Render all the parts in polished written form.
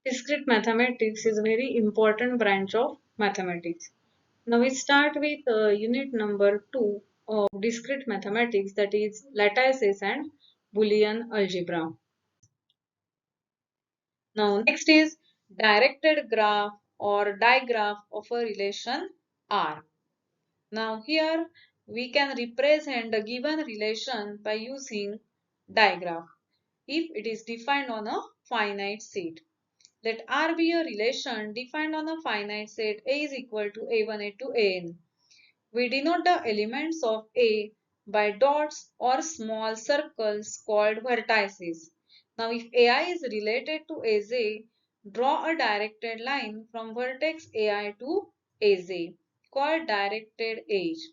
Discrete mathematics is a very important branch of mathematics. Now we start with unit number 2 of discrete mathematics, that is lattices and Boolean algebra. Now next is directed graph or digraph of a relation R. Now here we can represent a given relation by using digraph if it is defined on a finite set. Let R be a relation defined on a finite set A is equal to A1 to An. We denote the elements of A by dots or small circles called vertices. Now if AI is related to AZ, draw a directed line from vertex AI to AZ called directed edge.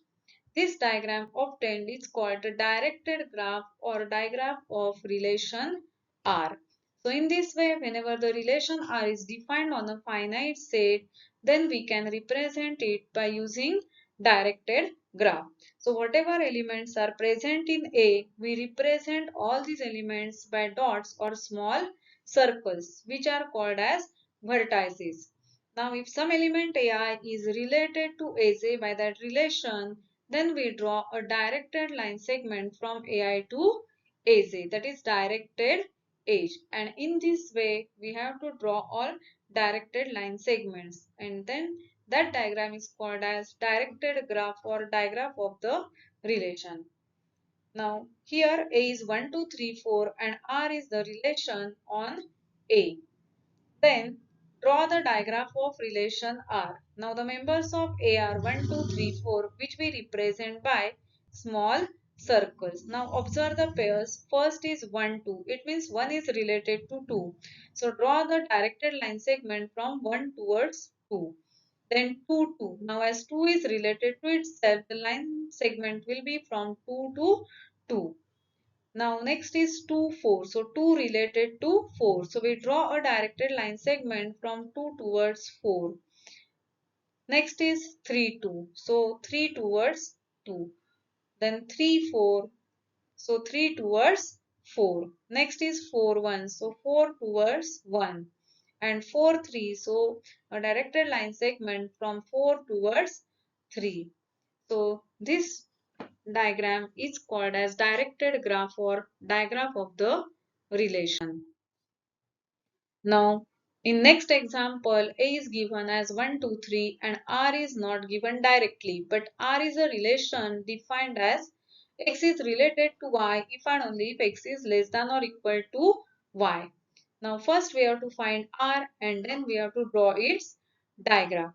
This diagram obtained is called a directed graph or digraph of relation R. So in this way, whenever the relation R is defined on a finite set, then we can represent it by using directed graph. So whatever elements are present in A, we represent all these elements by dots or small circles, which are called as vertices. Now if some element AI is related to AZ by that relation, then we draw a directed line segment from AI to AZ, that is directed edge. And in this way, we have to draw all directed line segments. And then that diagram is called as directed graph or digraph of the relation. Now here A is 1, 2, 3, 4 and R is the relation on A. Then draw the digraph of relation R. Now the members of A are 1, 2, 3, 4, which we represent by small circles. Now observe the pairs. First is 1, 2. It means 1 is related to 2. So draw the directed line segment from 1 towards 2. Then 2, 2. Now as 2 is related to itself, the line segment will be from 2 to 2. Now next is 2, 4. So 2 related to 4. So we draw a directed line segment from 2 towards 4. Next is 3, 2. So 3 towards 2. Then 3, 4. So 3 towards 4. Next is 4, 1. So 4 towards 1. And 4, 3. So a directed line segment from 4 towards 3. So this diagram is called as directed graph or digraph of the relation. Now, in next example, A is given as 1, 2, 3 and R is not given directly, but R is a relation defined as X is related to Y if and only if X is less than or equal to Y. Now, first we have to find R and then we have to draw its diagram.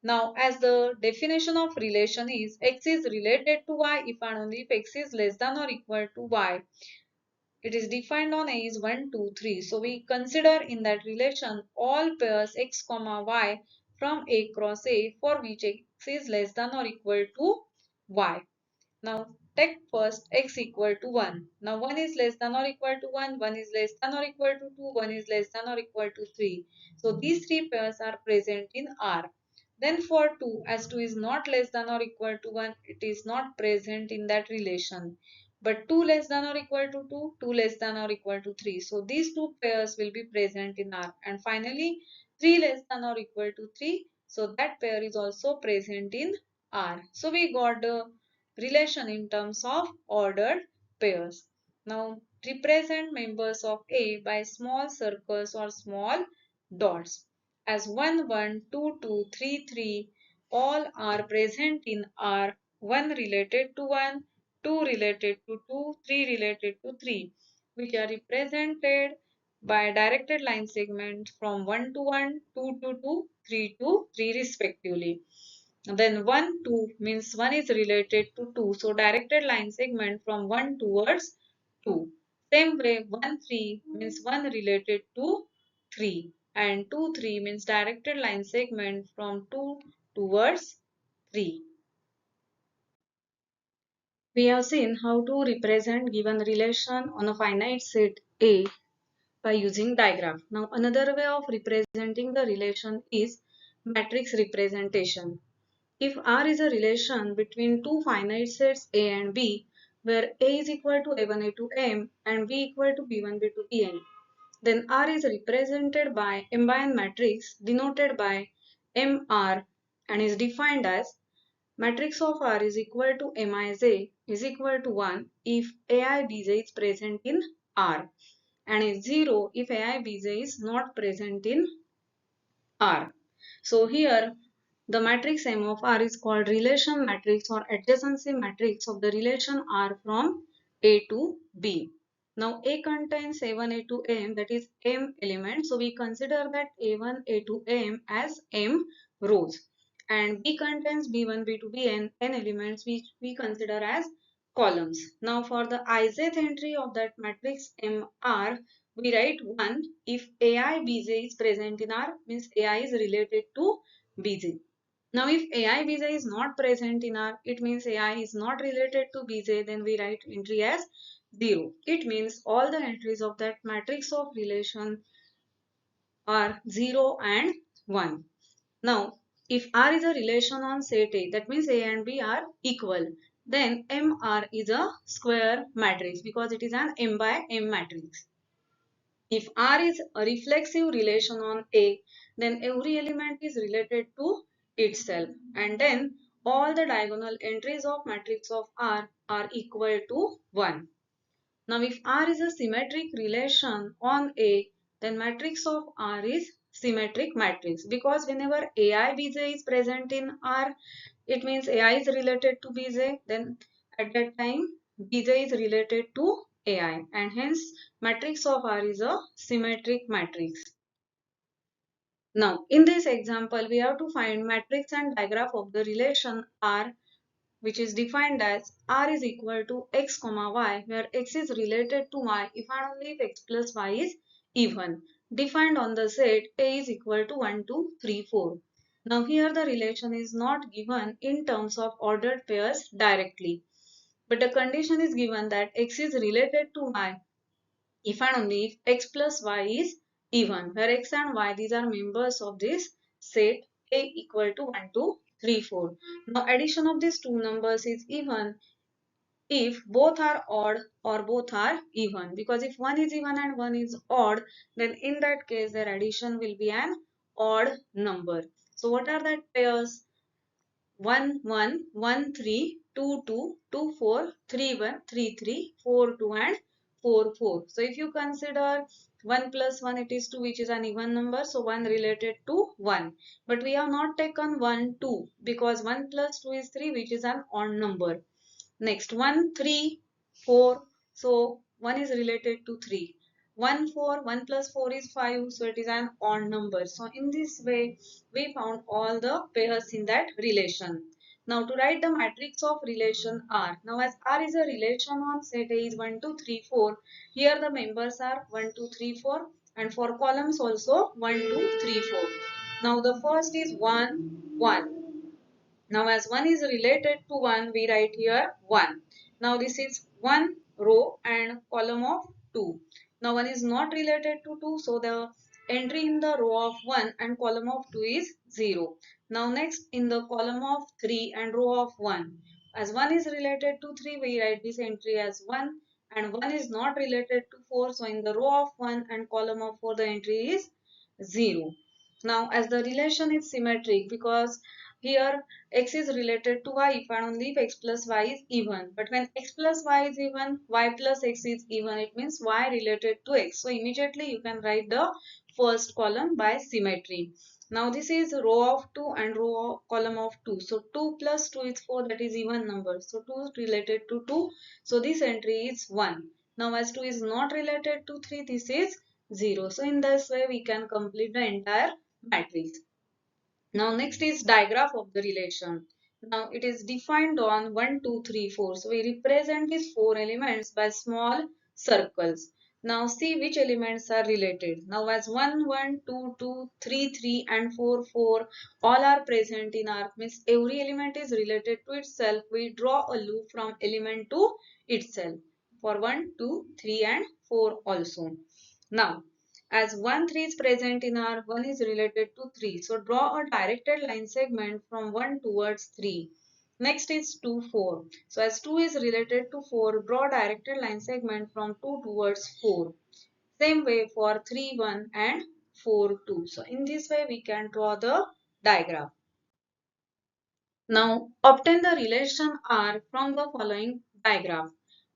Now, as the definition of relation is X is related to Y if and only if X is less than or equal to Y. It is defined on A is 1, 2, 3. So we consider in that relation all pairs x comma y from A cross A for which x is less than or equal to y. Now take first x equal to 1. Now 1 is less than or equal to 1, 1 is less than or equal to 2, 1 is less than or equal to 3. So these three pairs are present in R. Then for 2, as 2 is not less than or equal to 1, it is not present in that relation. But 2 less than or equal to 2, 2 less than or equal to 3. So these two pairs will be present in R. And finally 3 less than or equal to 3. So that pair is also present in R. So we got the relation in terms of ordered pairs. Now represent members of A by small circles or small dots. As 1, 1, 2, 2, 3, 3 all are present in R. 1 related to 1, 2 related to 2, 3 related to 3, which are represented by directed line segment from 1 to 1, 2 to 2, 3 to 3 respectively. Then 1, 2 means 1 is related to 2. So directed line segment from 1 towards 2. Same way 1, 3 means 1 related to 3. And 2, 3 means directed line segment from 2 towards 3. We have seen how to represent given relation on a finite set A by using digraph. Now another way of representing the relation is matrix representation. If R is a relation between two finite sets A and B, where A is equal to A1 A to M and B equal to B1 B to Bn, Then R is represented by M matrix denoted by MR and is defined as matrix of R is equal to Mij is equal to 1 if Aibj is present in R and is 0 if Aibj is not present in R. So here the matrix M of R is called relation matrix or adjacency matrix of the relation R from A to B. Now A contains A1, A2, M, that is M elements. So we consider that A1, A2, M as M rows. And B contains B1, B2, Bn, N elements which we consider as columns. Now for the ith entry of that matrix MR, we write 1 if AI Bj is present in R, means AI is related to Bj. Now if AI Bj is not present in R, it means AI is not related to Bj, then we write entry as 0. It means all the entries of that matrix of relation are 0 and 1. Now if R is a relation on set A, that means A and B are equal, then MR is a square matrix because it is an M by M matrix. If R is a reflexive relation on A, then every element is related to itself and then all the diagonal entries of matrix of R are equal to 1. Now if R is a symmetric relation on A, then matrix of R is symmetric matrix because whenever AI Bj is present in R, it means AI is related to Bj, then at that time Bj is related to AI and hence matrix of R is a symmetric matrix. Now in this example we have to find matrix and digraph of the relation R, which is defined as R is equal to x comma y, where x is related to y if and only if x plus y is even, defined on the set A is equal to 1, 2, 3, 4. Now here the relation is not given in terms of ordered pairs directly, but a condition is given that x is related to y if and only if x plus y is even, where x and y, these are members of this set A equal to 1, 2, 3, 4. Now addition of these two numbers is even if both are odd or both are even, because if one is even and one is odd, then in that case their addition will be an odd number. So what are that pairs? 1 1 1 3 2 2 2 4 3 1 3 3 4 2 and 4 4. So if you consider 1 plus 1, it is 2, which is an even number, so 1 related to 1, but we have not taken 1 2 because 1 plus 2 is 3, which is an odd number. Next 1 3 4, so 1 is related to 3. 1 4, 1 plus 4 is 5, so it is an odd number. So in this way we found all the pairs in that relation. Now to write the matrix of relation R. Now as R is a relation on set A is 1 2 3 4, here the members are 1 2 3 4 and for columns also 1 2 3 4. Now the first is 1 1. Now as 1 is related to 1, we write here 1. Now this is one row and column of 2. Now 1 is not related to 2, so the entry in the row of 1 and column of 2 is 0. Now next in the column of 3 and row of 1. As 1 is related to 3, we write this entry as 1 and 1 is not related to 4, so in the row of 1 and column of 4 the entry is 0. Now as the relation is symmetric because here x is related to y if and only if x plus y is even. But when x plus y is even, y plus x is even, it means y related to x. So immediately you can write the first column by symmetry. Now this is row of 2 and row of column of 2. So 2 plus 2 is 4, that is even number. So 2 is related to 2. So this entry is 1. Now as 2 is not related to 3, this is 0. So in this way we can complete the entire matrix. Now next is digraph of the relation. Now it is defined on 1, 2, 3, 4. So we represent these 4 elements by small circles. Now see which elements are related. Now as 1, 1, 2, 2, 3, 3 and 4, 4 all are present in R, means every element is related to itself. We draw a loop from element to itself for 1, 2, 3 and 4 also. Now as 1 3 is present in R, 1 is related to 3. So draw a directed line segment from 1 towards 3. Next is 2 4. So as 2 is related to 4, draw a directed line segment from 2 towards 4. Same way for 3, 1 and 4, 2. So in this way we can draw the diagram. Now obtain the relation R from the following diagram.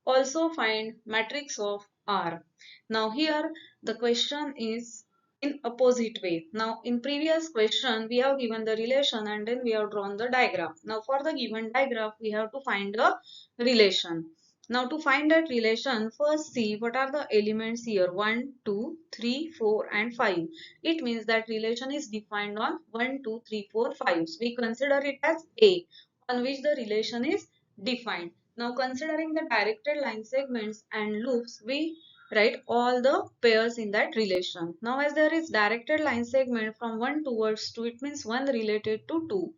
Also find matrix of R. Now here the question is in opposite way. Now in previous question we have given the relation and then we have drawn the diagram. Now for the given diagram we have to find the relation. Now to find that relation, first see what are the elements here. 1, 2, 3, 4 and 5. It means that relation is defined on 1, 2, 3, 4, 5. So we consider it as A on which the relation is defined. Now considering the directed line segments and loops, we write all the pairs in that relation. Now as there is directed line segment from 1 towards 2, it means 1 related to 2.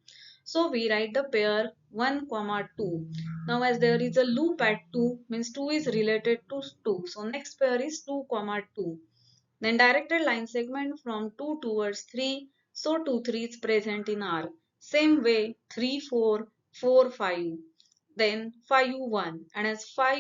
So we write the pair 1, 2. Now as there is a loop at 2, means 2 is related to 2. So next pair is 2, 2. Then directed line segment from 2 towards 3. So 2, 3 is present in R. Same way 3, 4, 4, 5. Then 5, 1. And as 5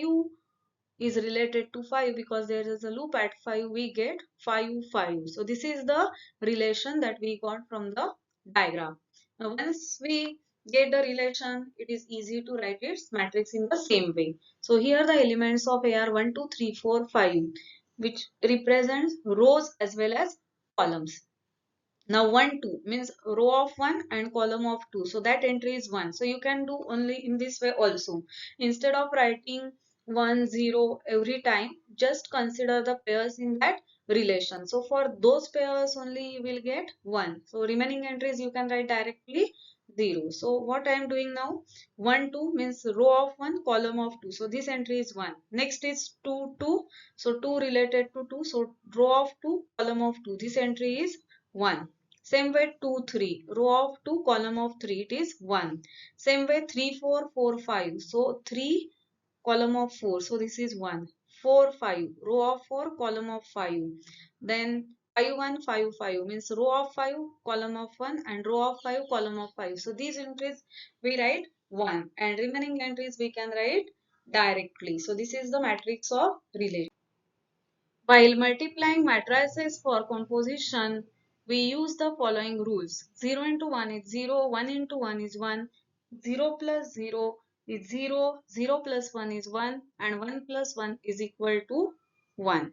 is related to 5 because there is a loop at 5, we get 5, 5. So this is the relation that we got from the diagram. Now once we get the relation, it is easy to write its matrix in the same way. So here the elements of A are 1, 2, 3, 4, 5, which represents rows as well as columns. Now 1, 2 means row of 1 and column of 2. So that entry is 1. So you can do only in this way also. Instead of writing 1, 0 every time, just consider the pairs in that relation. So for those pairs only you will get 1. So remaining entries you can write directly 0. So what I am doing now, 1, 2 means row of 1, column of 2. So this entry is 1. Next is 2, 2. So 2 related to 2. So row of 2, column of 2. This entry is 1. Same way 2, 3. Row of 2, column of 3. It is 1. Same way 3, 4, 4, 5. So 3, column of 4. So this is 1. 4, 5. Row of 4, column of 5. Then 5, 1, 5, 5 means row of 5, column of 1 and row of 5, column of 5. So these entries we write 1 and remaining entries we can write directly. So this is the matrix of relation. While multiplying matrices for composition, we use the following rules. 0 into 1 is 0, 1 into 1 is 1, 0 plus 0 is 0, 0 plus 1 is 1, and 1 plus 1 is equal to 1.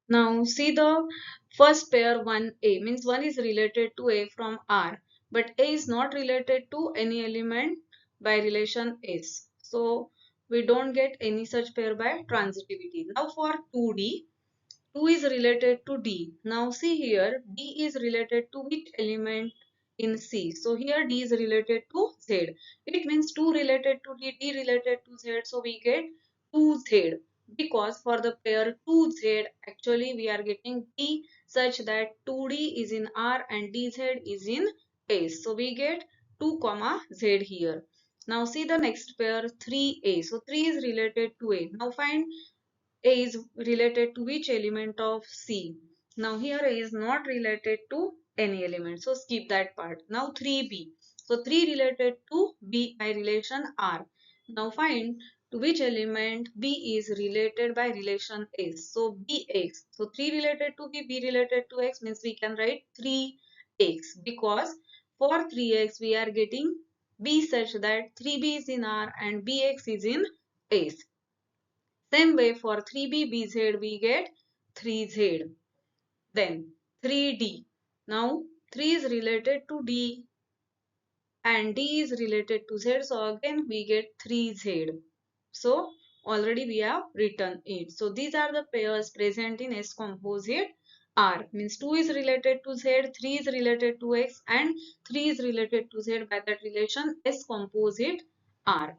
Now see the first pair 1a means 1 is related to a from R, but a is not related to any element by relation S. So we don't get any such pair by transitivity. Now for 2d, 2 is related to D. Now see here, D is related to which element in C? So here D is related to Z. It means 2 related to D, D related to Z. So we get 2Z because for the pair 2Z actually we are getting D such that 2D is in R and DZ is in S. So we get 2 comma Z here. Now see the next pair 3A. So 3 is related to A. Now find a is related to which element of C? Now here A is not related to any element. So skip that part. Now 3B. So 3 related to B by relation R. Now find to which element B is related by relation S. So BX. So 3 related to B, B related to X means we can write 3X because for 3X we are getting B such that 3B is in R and BX is in S. Same way for 3b, bz we get 3z. Then 3d. Now 3 is related to d and d is related to z. So again we get 3z. So already we have written it. So these are the pairs present in S composite R. Means 2 is related to z, 3 is related to x and 3 is related to z by that relation S composite R.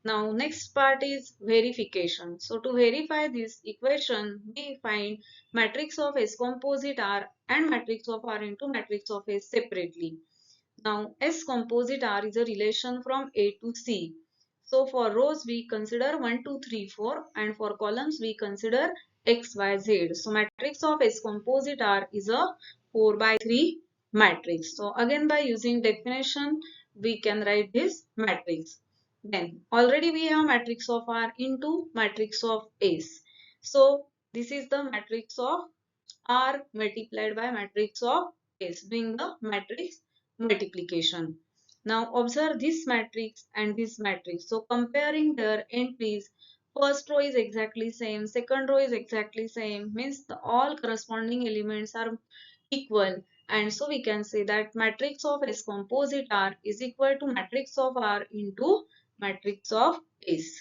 Now next part is verification. So to verify this equation, we find matrix of S composite R and matrix of R into matrix of S separately. Now S composite R is a relation from A to C. So for rows we consider 1, 2, 3, 4 and for columns we consider X, Y, Z. So matrix of S composite R is a 4 by 3 matrix. So again by using definition we can write this matrix. Then already we have matrix of R into matrix of S. So This is the matrix of R multiplied by matrix of S, doing the matrix multiplication. Now observe this matrix and this matrix. So comparing their entries, first row is exactly same, second row is exactly same, means all corresponding elements are equal. And so we can say that matrix of S composite R is equal to matrix of R into matrix of S.